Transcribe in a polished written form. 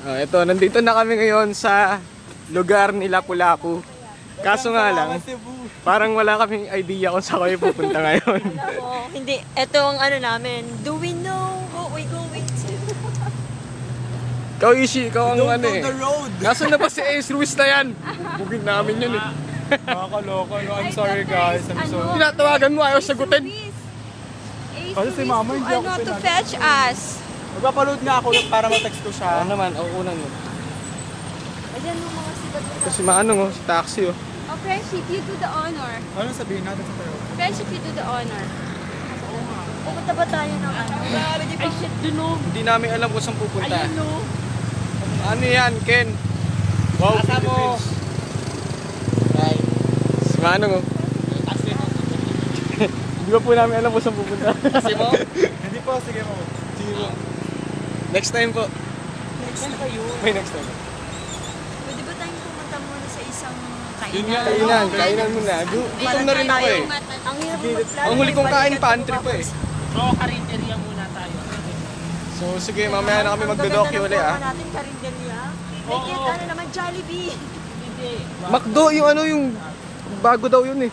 Ito, nandito na kami ngayon sa lugar ni Lapu-Lapu. Kaso nga lang, parang wala kaming idea kung saan kami pupunta ngayon. Hindi, ito ang ano namin. Do we know what we going to? Ikaw, Ishi, ikaw ang ano eh. the road. Nasaan na ba si Ace Ruiz na yan? Bugin namin yun eh. Nakakaloko. No, I'm sorry guys. I'm sorry. Tinatawagan mo, ayaw sagutin. Kasi si mama hindi ako to fetch us. Magpapaload nga ako para ma-text ko siya. Ano naman, uunan mo. Ayan yung mga sibat na. Kasi maano mo, si taxi oh. Oh, friendship, you do the honor. Ano sabihin natin sa tayo? Friendship, you do the honor. Pupunta ba tayo ng ano? Ay, shit, dun o. Hindi namin alam kung saan pupunta. Ayun o. Ano yan, Ken? Wow, Philippines. Ay, si Manong oh. Hindi ba po namin alam kung saan pupunta? Kasi mo? Hindi po, sige mo. Sige po. Next time po. Next na kayo. May next time. Pwede ba tayong pumunta muna sa isang kainan? Yun nga, kainan muna. Gutom na rin ako eh. Ang hirap magplano. Ang huli kong kain, pantry pa eh. Oo, karinderya muna tayo. So sige, mamaya na kami magdodoki uli ah. Ang natin karinderya. Like it, ano naman, Jollibee. Hindi. McDo, yung ano yung bago daw yun eh.